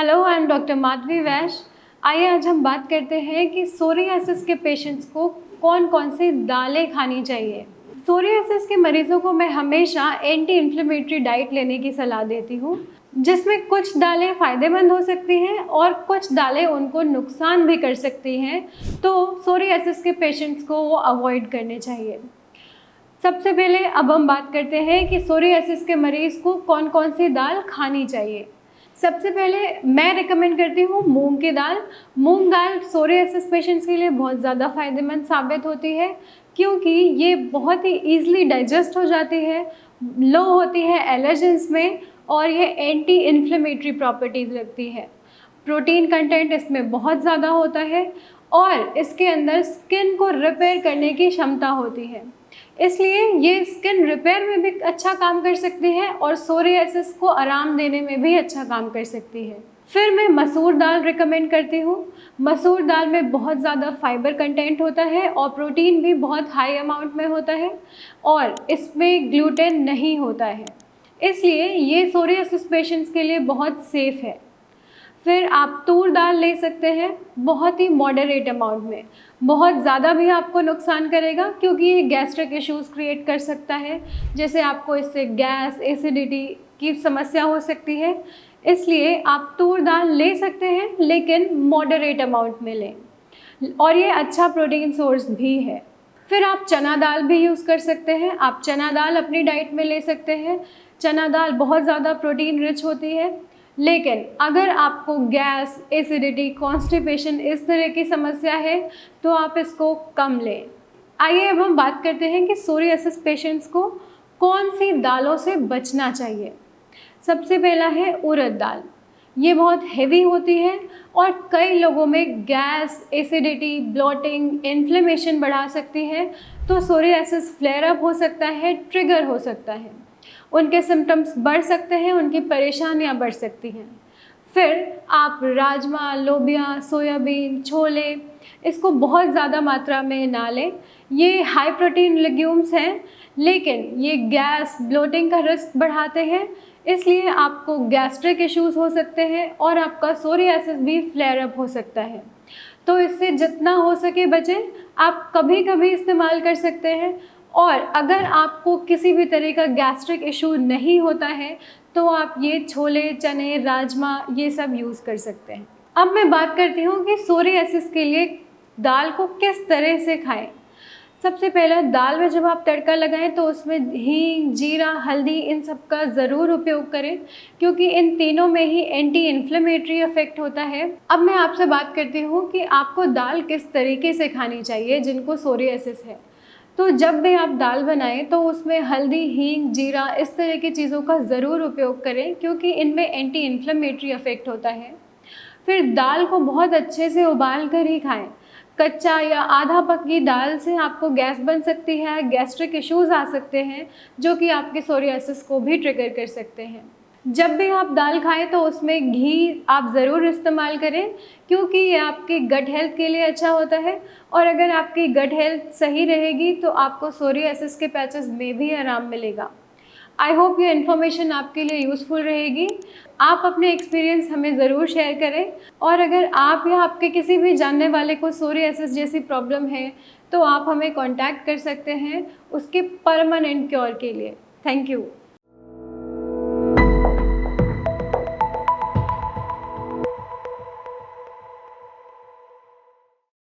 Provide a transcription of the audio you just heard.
Hello, I am doctor Madhavi वैश्य। आइए आज हम बात करते हैं कि सोरियासिस के पेशेंट्स को कौन कौन सी दालें खानी चाहिए। सोरियासिस के मरीज़ों को मैं हमेशा एंटी इन्फ्लेमेटरी डाइट लेने की सलाह देती हूँ, जिसमें कुछ दालें फ़ायदेमंद हो सकती हैं और कुछ दालें उनको नुकसान भी कर सकती हैं, तो सोरियासिस के पेशेंट्स को वो अवॉइड करने चाहिए। सबसे पहले अब हम बात करते हैं कि सोरियासिस के मरीज़ को कौन कौन सी दाल खानी चाहिए। सबसे पहले मैं रिकमेंड करती हूँ मूंग की दाल। मूंग दाल सोरियासिस पेशेंट्स के लिए बहुत ज़्यादा फ़ायदेमंद साबित होती है, क्योंकि ये बहुत ही ईज़िली डाइजेस्ट हो जाती है, लो होती है एलर्जेंस में और ये एंटी इन्फ्लेमेटरी प्रॉपर्टीज़ रखती है। प्रोटीन कंटेंट इसमें बहुत ज़्यादा होता है और इसके अंदर स्किन को रिपेयर करने की क्षमता होती है, इसलिए ये स्किन रिपेयर में भी अच्छा काम कर सकती है और सोरियासिस को आराम देने में भी अच्छा काम कर सकती है। फिर मैं मसूर दाल रिकमेंड करती हूँ। मसूर दाल में बहुत ज़्यादा फाइबर कंटेंट होता है और प्रोटीन भी बहुत हाई अमाउंट में होता है और इसमें ग्लूटेन नहीं होता है, इसलिए ये सोरियासिस पेशेंट्स के लिए बहुत सेफ़ है। फिर आप तूर दाल ले सकते हैं, बहुत ही मॉडरेट अमाउंट में। बहुत ज़्यादा भी आपको नुकसान करेगा, क्योंकि ये गैस्ट्रिक इश्यूज़ क्रिएट कर सकता है, जैसे आपको इससे गैस, एसिडिटी की समस्या हो सकती है। इसलिए आप तूर दाल ले सकते हैं, लेकिन मॉडरेट अमाउंट में लें और ये अच्छा प्रोटीन सोर्स भी है। फिर आप चना दाल भी यूज़ कर सकते हैं। आप चना दाल अपनी डाइट में ले सकते हैं। चना दाल बहुत ज़्यादा प्रोटीन रिच होती है, लेकिन अगर आपको गैस, एसिडिटी, कॉन्स्टिपेशन इस तरह की समस्या है तो आप इसको कम लें। आइए अब हम बात करते हैं कि सोरियासिस पेशेंट्स को कौन सी दालों से बचना चाहिए। सबसे पहला है उड़द दाल। ये बहुत हेवी होती है और कई लोगों में गैस, एसिडिटी, ब्लोटिंग, इन्फ्लेमेशन बढ़ा सकती है, तो सोरियासिस फ्लेयर अप हो सकता है, ट्रिगर हो सकता है, उनके सिम्टम्स बढ़ सकते हैं, उनकी परेशानियां बढ़ सकती हैं। फिर आप राजमा, लोबिया, सोयाबीन, छोले इसको बहुत ज़्यादा मात्रा में ना लें। ये हाई प्रोटीन लेग्यूम्स हैं, लेकिन ये गैस, ब्लोटिंग का रिस्क बढ़ाते हैं, इसलिए आपको गैस्ट्रिक इश्यूज़ हो सकते हैं और आपका सोरियासिस भी फ्लेयर अप हो सकता है। तो इससे जितना हो सके बचें। आप कभी कभी इस्तेमाल कर सकते हैं, और अगर आपको किसी भी तरह का गैस्ट्रिक इशू नहीं होता है तो आप ये छोले, चने, राजमा ये सब यूज़ कर सकते हैं। अब मैं बात करती हूँ कि सोरियासिस के लिए दाल को किस तरह से खाएं। सबसे पहले दाल में जब आप तड़का लगाएं तो उसमें हींग, जीरा, हल्दी इन सब का ज़रूर उपयोग करें, क्योंकि इन तीनों में ही एंटी इन्फ्लेमेटरी इफेक्ट होता है। अब मैं आपसे बात करती हूँ कि आपको दाल किस तरीके से खानी चाहिए जिनको सोरियासिस है। तो जब भी आप दाल बनाएं तो उसमें हल्दी, हींग, जीरा इस तरह की चीज़ों का ज़रूर उपयोग करें, क्योंकि इनमें एंटी इन्फ्लेमेटरी इफेक्ट होता है। फिर दाल को बहुत अच्छे से उबाल कर ही खाएं। कच्चा या आधा पकी दाल से आपको गैस बन सकती है, गैस्ट्रिक इश्यूज़ आ सकते हैं, जो कि आपके सोरियासिस को भी ट्रिगर कर सकते हैं। जब भी आप दाल खाएं तो उसमें घी आप ज़रूर इस्तेमाल करें, क्योंकि ये आपकी गट हेल्थ के लिए अच्छा होता है, और अगर आपकी गट हेल्थ सही रहेगी तो आपको सोरियासिस के पैचेस में भी आराम मिलेगा। आई होप ये इन्फॉर्मेशन आपके लिए यूज़फुल रहेगी। आप अपने एक्सपीरियंस हमें ज़रूर शेयर करें, और अगर आप या आपके किसी भी जानने वाले को सोरियासिस जैसी प्रॉब्लम है तो आप हमें कॉन्टैक्ट कर सकते हैं उसके परमानेंट क्योर के लिए। Thank you.